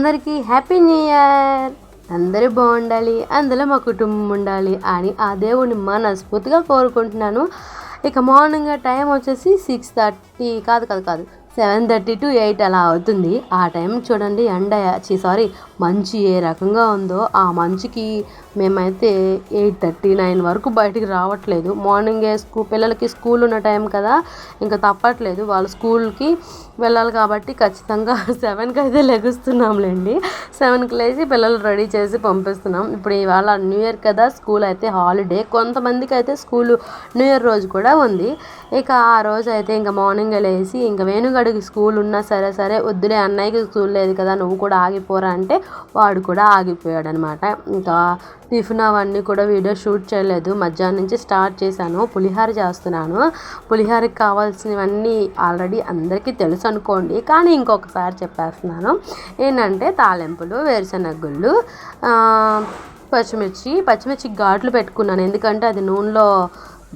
అందరికీ happy new year. అందరూ బాగుండాలి, అందులో మా కుటుంబం ఉండాలి అని ఆ దేవుడిని మనస్ఫూర్తిగా కోరుకుంటున్నాను. ఇక మార్నింగ్ టైం వచ్చేసి 6:30 కాదు 7:30 to 8 అలా అవుతుంది. ఆ టైం చూడండి మంచు ఏ రకంగా ఉందో. ఆ మంచుకి మేమైతే 8:30, 9 వరకు బయటికి రావట్లేదు. మార్నింగే పిల్లలకి స్కూల్ ఉన్న టైం కదా, ఇంకా తప్పట్లేదు, వాళ్ళు స్కూల్కి వెళ్ళాలి కాబట్టి ఖచ్చితంగా 7కి అయితే లెగుస్తున్నాంలేండి. 7కి లేచి పిల్లలు రెడీ చేసి పంపిస్తున్నాం. ఇప్పుడు ఇవాళ న్యూ ఇయర్ కదా, స్కూల్ అయితే హాలిడే. కొంతమందికి అయితే స్కూలు న్యూ ఇయర్ రోజు కూడా ఉంది. ఇక ఆ రోజు అయితే ఇంకా మార్నింగే లేచి ఇంకా వేణుగడికి స్కూల్ ఉన్నా సరే వద్దులే, అన్నయ్యకి స్కూల్ లేదు కదా, నువ్వు కూడా ఆగిపోరా అంటే వాడు కూడా ఆగిపోయాడు అనమాట. ఇంకా టిఫిన్ అవన్నీ కూడా వీడియో షూట్ చేయలేదు, మధ్యాహ్నం నుంచి స్టార్ట్ చేశాను. పులిహోర చేస్తున్నాను. పులిహోరకి కావాల్సినవన్నీ ఆల్రెడీ అందరికీ తెలుసు అనుకోండి, కానీ ఇంకొకసారి చెప్పేస్తున్నాను. ఏంటంటే తాలింపులు, వేరుశనగ గుళ్ళు, పచ్చిమిర్చి ఘాట్లు పెట్టుకున్నాను. ఎందుకంటే అది నూనెలో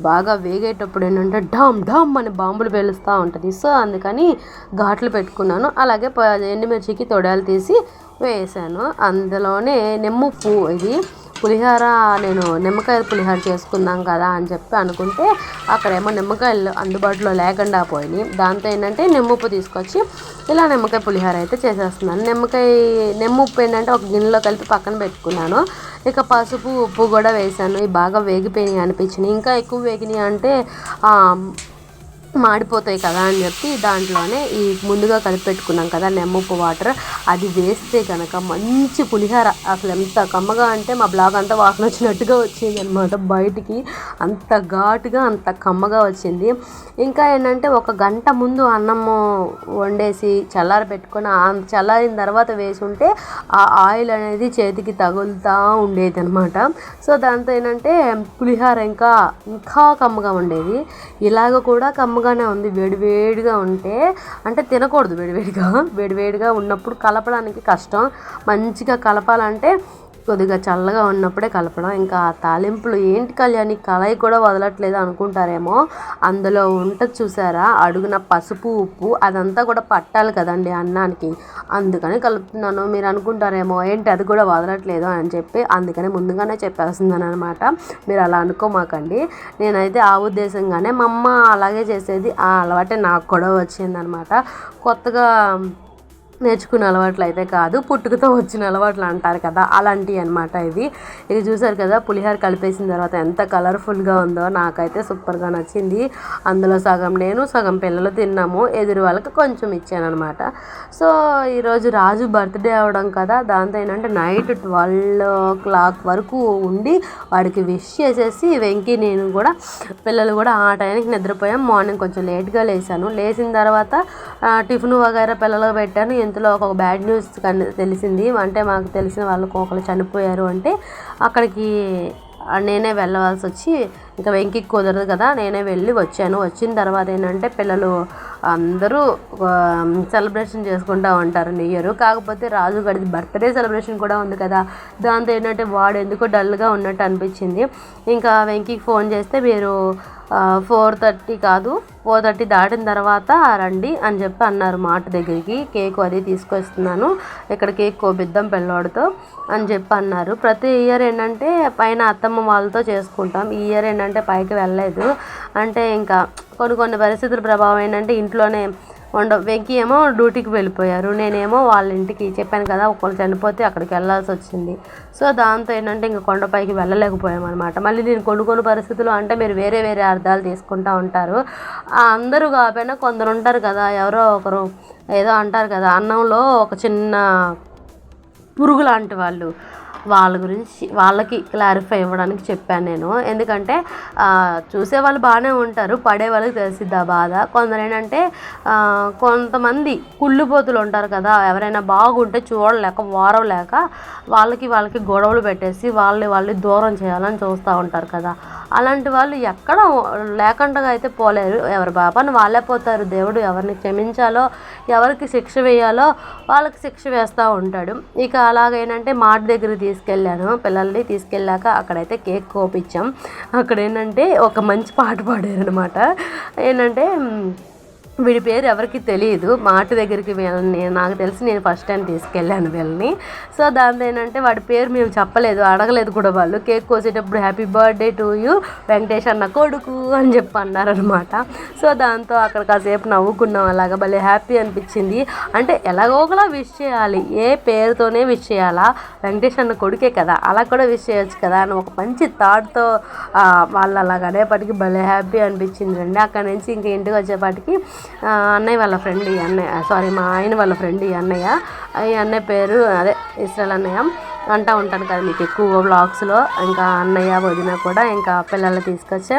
బాగా వేగేటప్పుడు ఏంటంటే ఢమ్ ఢమ్ అని బాంబులు పేలుస్తూ ఉంటుంది. సో అందుకని ఘాట్లు పెట్టుకున్నాను. అలాగే ఎండుమిర్చికి తొడాలు తీసి వేసాను. అందులోనే నిమ్మప్పు, ఇది పులిహోర, నేను నిమ్మకాయల పులిహోర చేసుకుందాం కదా అని చెప్పి అనుకుంటే అక్కడేమో నిమ్మకాయలు అందుబాటులో లేకుండా పోయినాయి. దాంతో ఏంటంటే నిమ్మప్పు తీసుకొచ్చి ఇలా నిమ్మకాయ పులిహోర అయితే చేసేస్తున్నాను. నిమ్మప్పు ఏంటంటే ఒక గిన్నెలో కలిపి పక్కన పెట్టుకున్నాను. ఇక పసుపు, ఉప్పు కూడా వేసాను. ఇవి బాగా వేగిపోయినాయి అనిపించినాయి. ఇంకా ఎక్కువ వేగినాయి అంటే మాడిపోతాయి కదా అని చెప్పి దాంట్లోనే ఈ ముందుగా కలిపి పెట్టుకున్నాం కదా నిమ్మప్పు వాటర్, అది వేస్తే కనుక మంచి పులిహోర, అసలు ఎంత కమ్మగా అంటే మా బ్లాగ్ అంతా వాసన వచ్చినట్టుగా వచ్చింది అనమాట. బయటికి అంత ఘాటుగా అంత కమ్మగా వచ్చింది. ఇంకా ఏంటంటే ఒక గంట ముందు అన్నము వండేసి చల్లార పెట్టుకొని చల్లారిన తర్వాత వేసి ఉంటే ఆ ఆయిల్ అనేది చేతికి తగులుతూ ఉండేది అనమాట. సో దాంతో ఏంటంటే పులిహోర ఇంకా కమ్మగా ఉండేది. ఇలాగ కూడా కమ్మగానే ఉంది. వేడివేడిగా ఉంటే అంటే తినకూడదు, వేడివేడిగా ఉన్నప్పుడు కలపడానికి కష్టం. మంచిగా కలపాలంటే కొద్దిగా చల్లగా ఉన్నప్పుడే కలపడం. ఇంకా తాలింపులు ఏంటి కళ్యాణి, కళాయి కూడా వదలట్లేదు అనుకుంటారేమో, అందులో ఉంటుంది చూసారా అడుగున పసుపు, ఉప్పు, అదంతా కూడా పట్టాలి కదండి అన్నానికి, అందుకని కలుపుతున్నాను. మీరు అనుకుంటారేమో ఏంటి అది కూడా వదలట్లేదు అని చెప్పి, అందుకని ముందుగానే చెప్పేస్తున్నాను అనమాట. మీరు అలా అనుకోమాకండి. నేనైతే ఆ ఉద్దేశంగానే, మా అమ్మ అలాగే చేసేది, ఆ అలవాటే నాకు కూడా వచ్చిందనమాట. కొత్తగా నేర్చుకునే అలవాట్లు అయితే కాదు, పుట్టుకతో వచ్చిన అలవాట్లు అంటారు కదా, అలాంటివి అనమాట ఇవి. ఇది చూసారు కదా, పులిహోర కలిపేసిన తర్వాత ఎంత కలర్ఫుల్గా ఉందో, నాకైతే సూపర్గా నచ్చింది. అందులో సగం నేను సగం పిల్లలు తిన్నాము, ఎదురు వాళ్ళకి కొంచెం ఇచ్చాను అనమాట. సో ఈరోజు రాజు బర్త్డే అవడం కదా, దాంతో ఏంటంటే నైట్ 12 వరకు ఉండి వాడికి విష్ చేసేసి వెంకీ నేను కూడా పిల్లలు కూడా ఆ టైంకి నిద్రపోయాం. మార్నింగ్ కొంచెం లేట్గా లేచిన తర్వాత టిఫిన్ వగైరా పిల్లలకు పెట్టాను. ఇంతలో ఒక బ్యాడ్ న్యూస్ తెలిసింది. అంటే మాకు తెలిసిన వాళ్ళకు ఒకరు చనిపోయారు అంటే అక్కడికి నేనే వెళ్ళవలసి వచ్చి, ఇంకా వెంకికి కుదరదు కదా, నేనే వెళ్ళి వచ్చాను. వచ్చిన తర్వాత ఏంటంటే పిల్లలు అందరూ సెలబ్రేషన్ చేసుకుంటూ ఉంటారు న్యూ ఇయర్. కాకపోతే రాజు గడిది బర్త్డే సెలబ్రేషన్ కూడా ఉంది కదా, దాంతో ఏంటంటే వాడు ఎందుకో డల్గా ఉన్నట్టు అనిపించింది. ఇంకా వెంకికి ఫోన్ చేస్తే మీరు 4:30 దాటిన తర్వాత రండి అని చెప్పి అన్నారు మాట దగ్గరికి. కేక్ అది తీసుకొస్తున్నాను, ఇక్కడ కేక్ కోపిద్దాం పిల్లోడితో అని చెప్పి అన్నారు. ప్రతి ఇయర్ ఏంటంటే పైన అత్తమ్మ వాళ్ళతో చేసుకుంటాం. ఈ ఇయర్ ఏంటంటే పైకి వెళ్ళలేదు. అంటే ఇంకా కొన్ని పరిస్థితుల ప్రభావం ఏంటంటే ఇంట్లోనే వెంకీ ఏమో డ్యూటీకి వెళ్ళిపోయారు, నేనేమో వాళ్ళ ఇంటికి చెప్పాను కదా ఒకళ్ళు చనిపోతే అక్కడికి వెళ్ళాల్సి వచ్చింది. సో దాంతో ఏంటంటే ఇంకా కొండపైకి వెళ్ళలేకపోయామన్నమాట. మళ్ళీ నేను కొన్ని పరిస్థితులు అంటే మీరు వేరే అర్థాలు తీసుకుంటూ ఉంటారు. అందరూ కాకపోయినా కొందరు ఉంటారు కదా, ఎవరో ఒకరు ఏదో అంటారు కదా, అన్నంలో ఒక చిన్న పురుగు లాంటి వాళ్ళ గురించి వాళ్ళకి క్లారిఫై ఇవ్వడానికి చెప్పాను నేను. ఎందుకంటే చూసేవాళ్ళు బాగానే ఉంటారు, పడే వాళ్ళకి తెలిసిద్ది ఆ బాధ. కొందరు ఏంటంటే కొంతమంది కుళ్ళిపోతులు ఉంటారు కదా, ఎవరైనా బాగుంటే చూడలేక వారవలేక వాళ్ళకి గొడవలు పెట్టేసి వాళ్ళు దూరం చేయాలని చూస్తూ ఉంటారు కదా. అలాంటి వాళ్ళు ఎక్కడ లేకుండా అయితే పోలేరు, ఎవరి పాపాన్ని వాళ్ళే పోతారు. దేవుడు ఎవరిని క్షమించాలో ఎవరికి శిక్ష వేయాలో వాళ్ళకి శిక్ష వేస్తూ ఉంటాడు. ఇక అలాగేంటంటే మాట దగ్గర తీసుకెళ్ళాను పిల్లల్ని. తీసుకెళ్ళాక అక్కడైతే కేక్ కోపించాం. అక్కడ ఏంటంటే ఒక మంచి పాట పాడారు అనమాట. ఏంటంటే వీడి పేరు ఎవరికి తెలియదు. మాటు దగ్గరికి వీళ్ళని నాకు తెలిసి నేను ఫస్ట్ టైం తీసుకెళ్ళాను వీళ్ళని. సో దాంతో ఏంటంటే వాడి పేరు మేము చెప్పలేదు, అడగలేదు కూడా. వాళ్ళు కేక్ కోసేటప్పుడు happy birthday to you Venkatesh అన్న కొడుకు అని చెప్పి అన్నారనమాట. సో దాంతో అక్కడ కాసేపు నవ్వుకున్నాం, అలాగా భలే హ్యాపీ అనిపించింది. అంటే ఎలాగోలా విష్ చేయాలి, ఏ పేరుతోనే విష్ చేయాలా, వెంకటేష్ అన్న కొడుకే కదా, అలా కూడా విష్ చేయొచ్చు కదా అని ఒక మంచి థాట్తో వాళ్ళు అలాగ అనేప్పటికీ భలే హ్యాపీ అనిపించింది అండి. అక్కడ నుంచి ఇంక ఇంటికి వచ్చేపాటికి అన్నయ్య వాళ్ళ ఫ్రెండ్ ఈ అన్నయ్య, మా ఆయన వాళ్ళ ఫ్రెండ్ ఈ అన్నయ్య పేరు అదే ఇస్రాయల్ అన్నయ్య అంటూ ఉంటాను కదా మీకు ఎక్కువ వ్లాగ్స్లో. ఇంకా అన్నయ్య వదిన కూడా ఇంకా పిల్లలు తీసుకొచ్చా.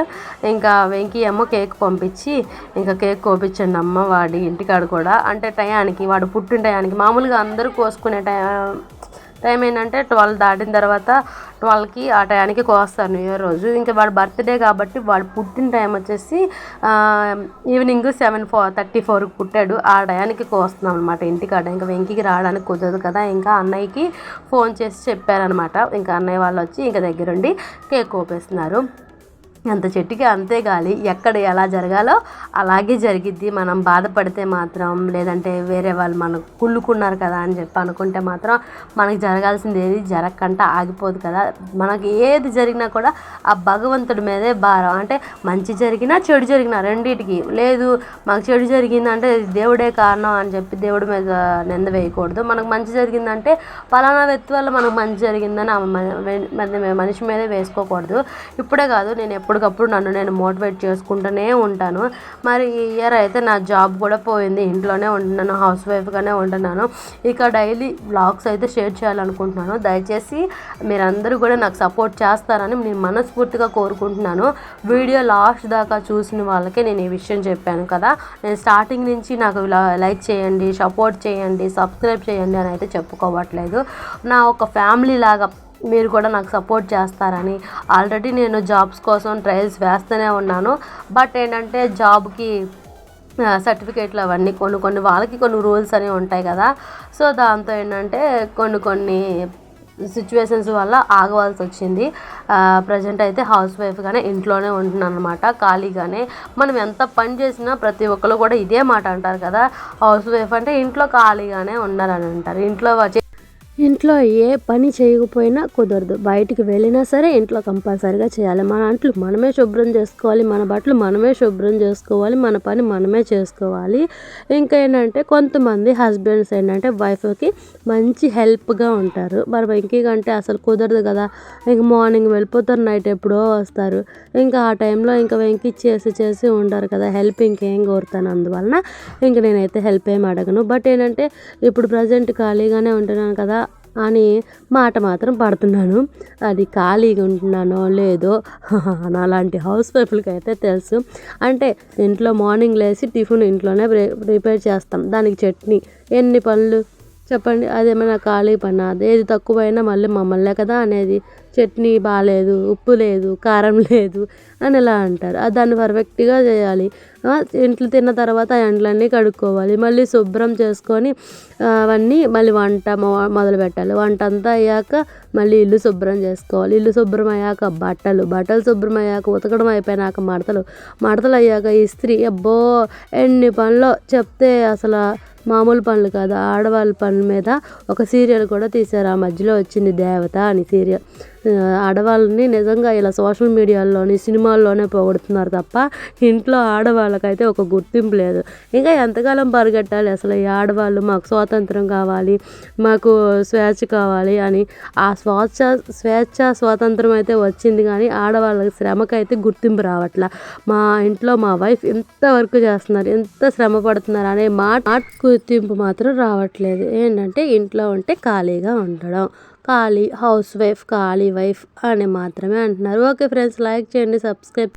ఇంకా వెంకీ ఏమో కేక్ పంపించి ఇంకా కేక్ కోపించండి అమ్మ వాడి ఇంటికాడ కూడా, అంటే టయానికి వాడు పుట్టిన టయానికి. మామూలుగా అందరూ కోసుకునే టైం ఏంటంటే 12 దాటిన తర్వాత 12కి ఆ టయానికి కోస్తారు న్యూ ఇయర్ రోజు. ఇంకా వాడు బర్త్డే కాబట్టి వాడు పుట్టిన టైం వచ్చేసి ఈవినింగ్ 7:34కి పుట్టాడు. ఆ టయానికి కోస్తున్నాం అనమాట ఇంటికాడ. ఇంకా వెంకీకి రావడానికి కుదరదు కదా, ఇంకా అన్నయ్యకి ఫోన్ చేసి చెప్పారనమాట. ఇంకా అన్నయ్య వాళ్ళు వచ్చి ఇంకా దగ్గరుండి కేక్ కోపేస్తున్నారు. అంత చెట్టుకి అంతే గాలి, ఎక్కడ ఎలా జరగాలో అలాగే జరిగిద్ది. మనం బాధపడితే మాత్రం, లేదంటే వేరే వాళ్ళు మనకు కుళ్ళుకున్నారు కదా అని చెప్పి అనుకుంటే మాత్రం మనకి జరగాల్సింది ఏది జరగకుండా ఆగిపోదు కదా. మనకి ఏది జరిగినా కూడా ఆ భగవంతుడి మీదే భారం. అంటే మంచి జరిగినా చెడు జరిగినా రెండింటికి లేదు, మాకు చెడు జరిగిందంటే దేవుడే కారణం అని చెప్పి దేవుడి మీద నింద వేయకూడదు. మనకు మంచి జరిగిందంటే పలానా వ్యక్తి వల్ల మనకు మంచి జరిగిందని మనిషి మీదే వేసుకోకూడదు. ఇప్పుడే కాదు, నేను ఎప్పటికప్పుడు నన్ను నేను మోటివేట్ చేసుకుంటూనే ఉంటాను. మరి ఈ ఇయర్ అయితే నా జాబ్ కూడా పోయింది, ఇంట్లోనే ఉంటున్నాను, హౌస్ వైఫ్గానే ఉంటున్నాను. ఇక డైలీ వ్లాగ్స్ అయితే షేర్ చేయాలనుకుంటున్నాను. దయచేసి మీరందరూ కూడా నాకు సపోర్ట్ చేస్తారని నేను మనస్ఫూర్తిగా కోరుకుంటున్నాను. వీడియో లాస్ట్ దాకా చూసిన వాళ్ళకే నేను ఈ విషయం చెప్పాను కదా. నేను స్టార్టింగ్ నుంచి నాకు లైక్ చేయండి, సపోర్ట్ చేయండి, సబ్స్క్రైబ్ చేయండి అని అయితే చెప్పుకోవట్లేదు. నా ఒక ఫ్యామిలీ లాగా మీరు కూడా నాకు సపోర్ట్ చేస్తారని. ఆల్రెడీ నేను జాబ్స్ కోసం ట్రయల్స్ వేస్తూనే ఉన్నాను. బట్ ఏంటంటే జాబ్కి సర్టిఫికేట్లు అవన్నీ కొన్ని వాళ్ళకి కొన్ని రూల్స్ అనేవి ఉంటాయి కదా. సో దాంతో ఏంటంటే కొన్ని సిచ్యువేషన్స్ వల్ల ఆగవలసి వచ్చింది. ప్రజెంట్ అయితే హౌస్ వైఫ్గానే ఇంట్లోనే ఉంటున్నాను అనమాట, ఖాళీగానే. మనం ఎంత పని చేసినా ప్రతి ఒక్కరు కూడా ఇదే మాట అంటారు కదా, హౌస్ వైఫ్ అంటే ఇంట్లో ఖాళీగానే ఉండాలని అంటారు. ఇంట్లో ఏ పని చేయకపోయినా కుదరదు, బయటికి వెళ్ళినా సరే ఇంట్లో కంపల్సరీగా చేయాలి. మన అంట్లు మనమే శుభ్రం చేసుకోవాలి, మన బట్టలు మనమే శుభ్రం చేసుకోవాలి, మన పని మనమే చేసుకోవాలి. ఇంకా ఏంటంటే కొంతమంది హస్బెండ్స్ ఏంటంటే వైఫ్కి మంచి హెల్ప్గా ఉంటారు. మరి ఇంకేంటంటే అసలు కుదరదు కదా, ఇంక మార్నింగ్ వెళ్ళిపోతారు, నైట్ ఎప్పుడో వస్తారు. ఇంకా ఆ టైంలో ఇంకా వెంకి చేసి ఉండరు కదా, హెల్ప్ ఇంకేం కోరుతాను. అందువలన ఇంక నేనైతే హెల్ప్ ఏం అడగను. బట్ ఏంటంటే ఇప్పుడు ప్రజెంట్ ఖాళీగానే ఉంటున్నాను కదా అని మాట మాత్రం పడుతున్నాను. అది ఖాళీగా ఉంటున్నానో లేదో నాలాంటి హౌస్ వైఫ్లకి అయితే తెలుసు. అంటే ఇంట్లో మార్నింగ్ లేచి టిఫిన్ ఇంట్లోనే ప్రిపేర్ చేస్తాం, దానికి చట్నీ, ఎన్ని పనులు చెప్పండి, అదేమైనా ఖాళీ పని? అదేది తక్కువైనా మళ్ళీ మమ్మల్నే కదా అనేది. చట్నీ బాగాలేదు, ఉప్పు లేదు, కారం లేదు అని ఇలా అంటారు. దాన్ని పర్ఫెక్ట్గా చేయాలి. ఇంట్లో తిన్న తర్వాత ఆ ఎండ్లన్నీ కడుక్కోవాలి, మళ్ళీ శుభ్రం చేసుకొని అవన్నీ మళ్ళీ వంట మొదలు పెట్టాలి. వంట అంతా అయ్యాక మళ్ళీ ఇల్లు శుభ్రం చేసుకోవాలి. ఇల్లు శుభ్రం అయ్యాక బట్టలు శుభ్రం అయ్యాక ఉతకడం అయిపోయినాక మడతలు అయ్యాక ఇస్త్రీ. అబ్బో ఎన్ని పనులు చెప్తే అసలు మామూలు పనులు కాదు. ఆడవాళ్ళ పనుల మీద ఒక సీరియల్ కూడా తీశారు, ఆ మధ్యలో వచ్చింది దేవత అని సీరియల్. ఆడవాళ్ళని నిజంగా ఇలా సోషల్ మీడియాలోని సినిమాల్లోనే పొగుడుతున్నారు తప్ప ఇంట్లో ఆడవాళ్ళకైతే ఒక గుర్తింపు లేదు. ఇంకా ఎంతకాలం పరిగెట్టాలి అసలు ఈ ఆడవాళ్ళు? మాకు స్వాతంత్రం కావాలి, మాకు స్వేచ్ఛ కావాలి అని. ఆ స్వాతంత్రం అయితే వచ్చింది, కానీ ఆడవాళ్ళకి శ్రమకైతే గుర్తింపు రావట్లా. మా ఇంట్లో మా వైఫ్ ఎంత వర్క్ చేస్తున్నారు, ఎంత శ్రమ పడుతున్నారు అనే మాట గుర్తింపు మాత్రం రావట్లేదు. ఏంటంటే ఇంట్లో ఉంటే ఖాళీగా ఉండడం, ఖాళీ హౌస్ వైఫ్, ఖాళీ వైఫ్ అని మాత్రమే అంటున్నారు. ఓకే ఫ్రెండ్స్, లైక్ చేయండి, సబ్స్క్రైబ్